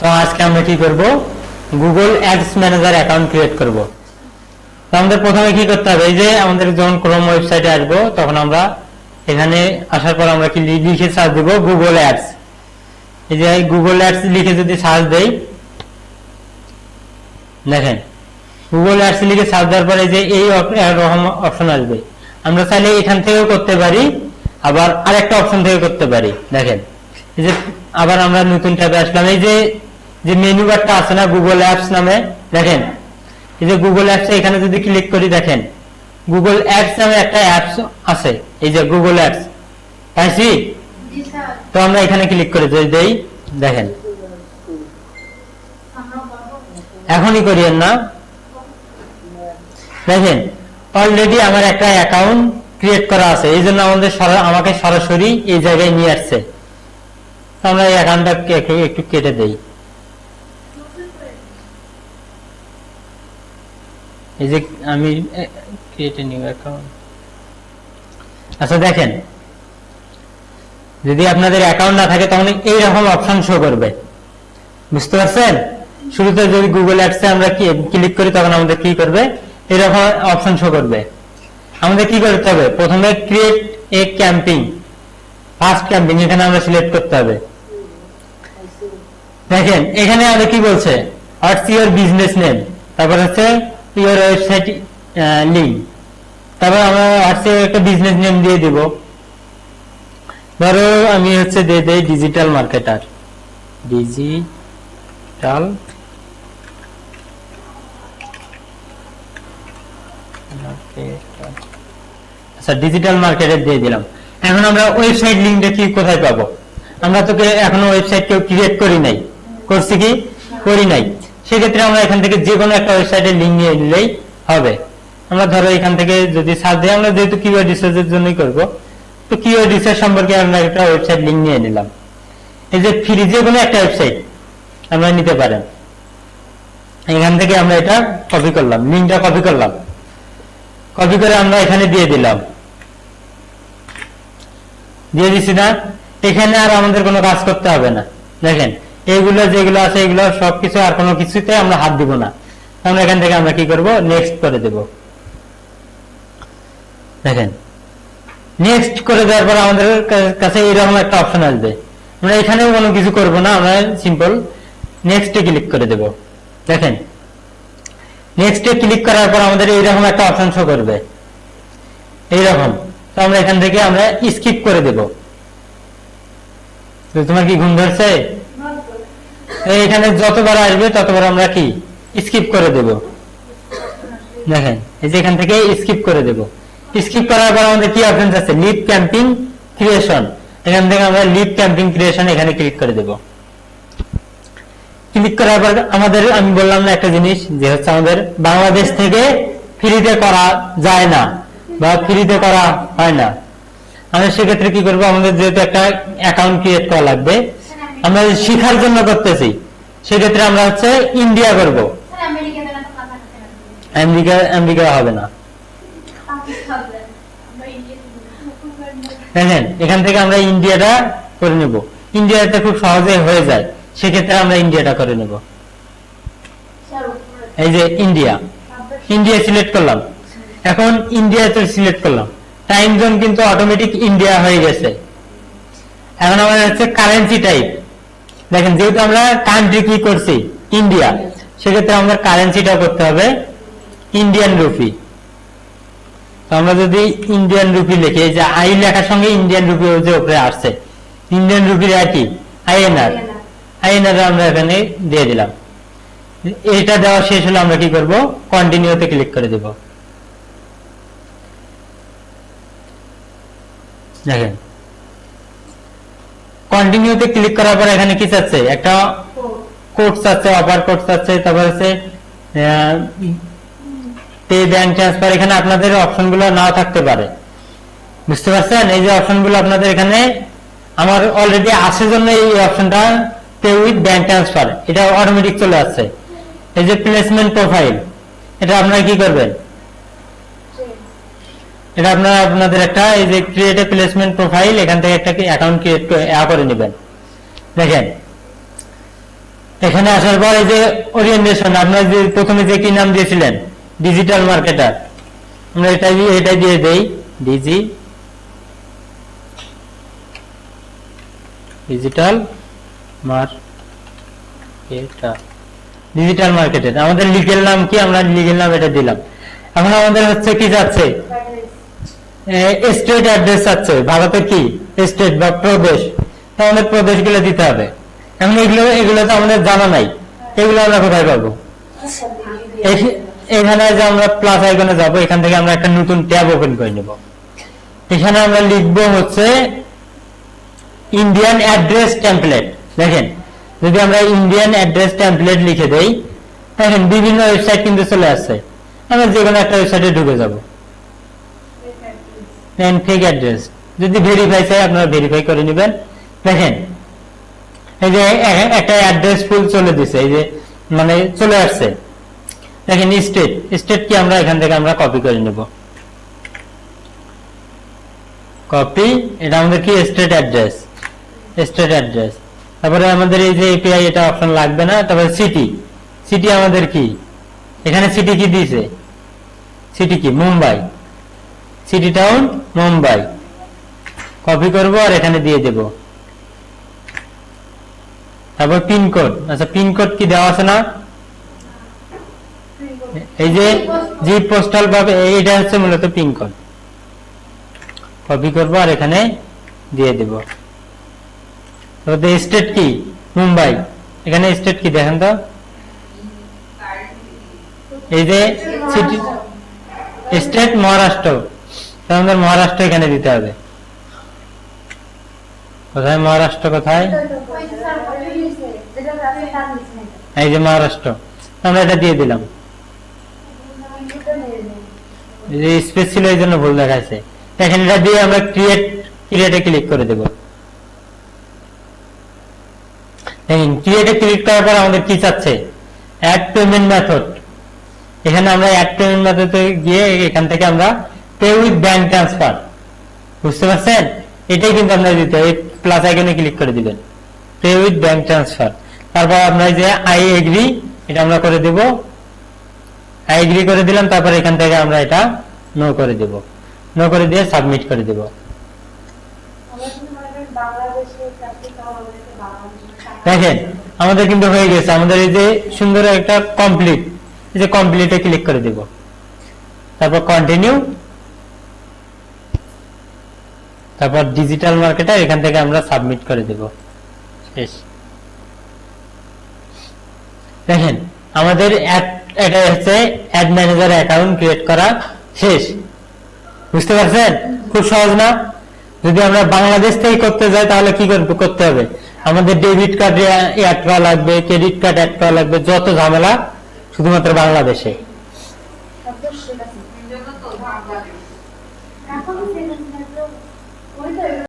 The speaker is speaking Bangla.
তো আজকে আমরা কি করব, Google ads manager account create করব। তো আমাদের প্রথমে কি করতে হবে, এই যে আমাদের যখন ক্রোম ওয়েবসাইটে আসবো তখন আমরা এখানে আসার পর আমরা কি লিখে সার্চ দেব গুগল অ্যাডস। এই যে গুগল অ্যাডস লিখে যদি সার্চ দেই, দেখেন গুগল অ্যাডস লিখে সার্চ দেওয়ার পরে যে এই রকম অপশন আসবে। আমরা চাইলে এখান থেকেও করতে পারি, আবার আরেকটা অপশন থেকে করতে পারি। দেখেন এই যে আবার আমরা নতুন ট্যাবে আসলাম, এই যে মেনু বারটা আছে না গুগল অ্যাপস নামে, দেখেন এই যে গুগল অ্যাপস, এখানে যদি ক্লিক করি দেখেন গুগল অ্যাডস নামে একটা অ্যাপস আছে, এই যে গুগল অ্যাডস পাইছি। তো আমরা এখানে ক্লিক করে যদি দেই, দেখেন এখনই করিয়েন না, দেখেন অলরেডি আমার একটা অ্যাকাউন্ট ক্রিয়েট করা আছে, এই জন্য আমাকে সরাসরি এই জায়গায় নিয়ে আসছে। আমরা এই অ্যাকাউন্টটা একটু কেটে দেই। এই যে আমি ক্রিয়েট নিউ অ্যাকাউন্ট। আচ্ছা দেখেন, যদি আপনাদের অ্যাকাউন্ট না থাকে তখন এইরকম অপশন শো করবে, বুঝতে পারছেন? শুরুতে যদি গুগল অ্যাডসে আমরা ক্লিক করি তখন আমাদের কি করবে, এরকম অপশন শো করবে। আমাদের কি করতে হবে, প্রথমে create a camping, first camping এখানে আমরা সিলেক্ট করতে হবে। দেখেন এখানে আমাদের কি বলছে, হোয়াটস ইউর বিজনেস নেম, তারপর হচ্ছে ইউর ওয়েবসাইট লিঙ্ক, তারপর আমরা হোয়াটসঅ্যাপে একটা বিজনেস নেম দিয়ে দিব। ধরো আমি হচ্ছে দিয়ে দেই ডিজিটাল মার্কেটার, ডিজিটাল আচ্ছা ডিজিটাল মার্কেটার দিয়ে দিলাম। এখন আমরা ওয়েবসাইট লিঙ্কটা কি কোথায় পাবো, আমরা তো এখনো ওয়েবসাইট কেউ ক্রিয়েট করি নাই, করছি কি করি নাই। সেক্ষেত্রে আমরা এখান থেকে যে কোনো একটা ওয়েবসাইটের লিঙ্ক নিয়ে নিলেই হবে। আমরা ধরো এখান থেকে যদি সার্চ দিই, আমরা যেহেতু কিওয়ার্ড রিসার্চের জন্যই করবো, তো কিওয়ার্ড রিসার্চ সম্পর্কে আমরা একটা ওয়েবসাইট লিঙ্ক নিয়ে নিলাম। এই যে ফ্রি যে কোনো একটা ওয়েবসাইট আমরা নিতে পারেন, এখান থেকে আমরা এটা কপি করলাম, লিঙ্কটা কপি করলাম, কপি করে আমরা এখানে দিয়ে দিলাম, দিয়ে দিছি না। এখানে আর আমাদের কোনো কাজ করতে হবে না। দেখেন এইগুলো যেগুলো আছে এগুলো সবকিছু, আর কোনো কিছুতে আমরা হাত দিব না। আমরা এখান থেকে আমরা কি করব, নেক্সট করে দেব। দেখেন নেক্সট করে দেওয়ার পর আমাদের কাছে এরকম একটা অপশন আসবে। আমরা এখানেও কোনো কিছু করব না, আমরা সিম্পল নেক্সটে ক্লিক করে দেব। দেখেন নেক্সটে ক্লিক করার পর আমাদের এইরকম একটা অপশন শো করবে, এইরকম। তো আমরা এখান থেকে আমরা স্কিপ করে দেব। তোমার কি ঘুম ধরছে? এখানে যতবার আসবে ততবার আমরা কি স্কিপ করে দেব। দেখেন এই যে এখান থেকে স্কিপ করে দেব। স্কিপ করার পর আমাদের কি অপশন আছে, লিভ ক্যাম্পিং ক্রিয়েশন, এখান থেকে আমরা লিভ ক্যাম্পিং ক্রিয়েশন এখানে ক্লিক করে দেব। ক্লিক করার পর আমাদের, আমি বললাম না একটা জিনিস, যে হচ্ছে আমাদের বাংলাদেশ থেকে ফ্রিতে করা যায় না বা ফ্রিতে করা হয় না। আমরা সেক্ষেত্রে কি করবো, আমাদের যেহেতু একটা অ্যাকাউন্ট ক্রিয়েট করা লাগবে, আমরা শিখার জন্য করতেছি, সেক্ষেত্রে আমরা হচ্ছে ইন্ডিয়া করব। আমেরিকা হবে না। দেখেন এখান থেকে আমরা ইন্ডিয়াটা করে নেব, ইন্ডিয়াটা খুব সহজে হয়ে যায়, সেক্ষেত্রে আমরা ইন্ডিয়াটা করে নেব। এই যে ইন্ডিয়া সিলেক্ট করলাম, এখন ইন্ডিয়াতে সিলেক্ট করলাম, টাইম জোন কিন্তু অটোমেটিক ইন্ডিয়া হয়ে গেছে। এখন আমাদের হচ্ছে কারেন্সি টাইপ, দেখেন যেহেতু আমরা কান্ট্রি কি করছি ইন্ডিয়া, সেক্ষেত্রে আমাদের কারেন্সিটা করতে হবে ইন্ডিয়ান রুপি। তো আমরা যদি ইন্ডিয়ান রুপি লিখি, যে আই লেখার সঙ্গে ইন্ডিয়ান রুপি যে উপরে আসছে, ইন্ডিয়ান রুপির কি আইএনআর আমরা এখানে দিয়ে দিলাম। এটা দেওয়া শেষ হলে আমরা কি করব, কন্টিনিউতে ক্লিক করে দেব। দেখেন কন্টিনিউতে ক্লিক করার পর এখানে কি চাচ্ছে, একটা কোড চাচ্ছে, অফার কোড চাচ্ছে, তারপর হচ্ছে পে ব্যাংক ট্রান্সফার। এখানে আপনাদের অপশন গুলো নাও থাকতে পারে, বুঝতে পারছেন? এই যে অপশন গুলো আপনাদের এখানে আমার অলরেডি আছে জন্য এই অপশনটা পে উইথ ব্যাংক ট্রান্সফার, এটা অটোমেটিক চলে আসছে। এই যে প্লেসমেন্ট প্রোফাইল, এটা আপনারা কি করবেন, এটা আপনারা আপনাদের একটা এই যে ক্রিয়েট এ প্লেসমেন্ট প্রোফাইল, এখান থেকে একটা অ্যাকাউন্ট ক্রিয়েট করে নেবেন। দেখেন এখানে আসার পর এই যে ওরিয়েন্টেশন, আপনারা যে প্রথমে যে কি নাম দিয়েছিলেন ডিজিটাল মার্কেটার, আমরা এটা দিয়ে দেই ডিজিটাল মার্কেটার। আমাদের লিগেল নাম কি, আমরা লিগেল নাম এটা দিলাম। এখন আমাদের হচ্ছে কি যাচ্ছে, স্টেট অ্যাড্রেস আছে, ভারতে কি স্টেট বা প্রদেশ, আমাদের প্রদেশগুলো দিতে হবে। এখন এগুলো তো আমাদের জানা নাই, এগুলো আমরা কোথায় পাবো? এখানে যে আমরা প্লাস আইকনে যাব, এখান থেকে আমরা একটা নতুন ট্যাব ওপেন করে নেব। এখানে আমরা লিখবো হচ্ছে ইন্ডিয়ান অ্যাড্রেস টেমপ্লেট। দেখেন যদি আমরা ইন্ডিয়ান অ্যাড্রেস টেমপ্লেট লিখে দেই, দেখেন বিভিন্ন ওয়েবসাইট কিন্তু চলে আসছে। আমরা যে কোনো একটা ওয়েবসাইটে ঢুকে যাব। ফেক অ্যাড্রেস যদি ভেরিফাই চাই আপনারা ভেরিফাই করে নেবেন। দেখেন এই যে একটা অ্যাড্রেস ফুল চলে দিছে, এই যে মানে চলে আসছে। দেখেন স্টেট কি আমরা এখান থেকে আমরা কপি করে নেব, কপি, এটা আমাদের কি স্টেট অ্যাড্রেস। তারপরে আমাদের এই যে এপিআই এটা অপশন লাগবে না। তারপরে সিটি আমাদের কি, এখানে সিটি কি দিয়েছে, সিটি কি Mumbai, city town Mumbai, copy করব আর এখানে দিয়ে দেব। তারপর পিনকোড, আচ্ছা পিনকোড কি দেওয়া আছে না, এই যে পোস্টাল ভাবে এটা হচ্ছে মূলত পিনকোড, কপি করব আর এখানে দিয়ে দেব। স্টেট কি মুম্বাই, এখানে স্টেট কি দেখেন তো, এই যে সিটি স্টেট মহারাষ্ট্র, আমাদের মহারাষ্ট্র এখানে দিতে হবে। কোথায় মহারাষ্ট্র, কোথায়, এই যে মহারাষ্ট্র, আমরা এটা দিয়ে দিলাম। স্পেস ছিল এই জন্য ভুল দেখাচ্ছে। এখানে এটা দিয়ে আমরা ক্রিয়েটে ক্লিক করে দেব। ক্রিয়েটে ক্লিক করার পর আমাদের কি চাচ্ছে, অ্যাড পেমেন্ট মেথড। এখানে আমরা অ্যাড পেমেন্ট মেথডে গিয়ে এখান থেকে আমরা পে উইথ ব্যাংক ট্রান্সফার, বুঝতে পারছেন, এটাই কিন্তু আমরা দিতে হবে। প্লাস আইকনে ক্লিক করে দিবেন, পে উইথ ব্যাংক ট্রান্সফার। তারপর আমরা যে আই এগ্রি এটা আমরা করে দেব, আই এগ্রি করে দিলাম। তারপর এখান থেকে আমরা এটা নো করে দেব, নো করে দিয়ে সাবমিট করে দেব। দেখেন আমাদের কিন্তু হয়ে গেছে, আমাদের এই যে সুন্দর একটা কমপ্লিট, এই যে কমপ্লিটে ক্লিক করে দেব। তারপর কন্টিনিউ, তারপর ডিজিটাল মার্কেটার, এখান থেকে আমরা সাবমিট করে দেব। শেষ। দেখেন আমাদের এটা হচ্ছে অ্যাড ম্যানেজার অ্যাকাউন্ট ক্রিয়েট করা শেষ। বুঝতে পারছেন, খুব সহজ না? যদি আমরা বাংলাদেশ থেকে করতে যাই তাহলে কি করতে হবে, আমাদের ডেবিট কার্ড অ্যাড করা লাগবে, ক্রেডিট কার্ড অ্যাড করা লাগবে, যত ঝামেলা শুধুমাত্র বাংলাদেশে।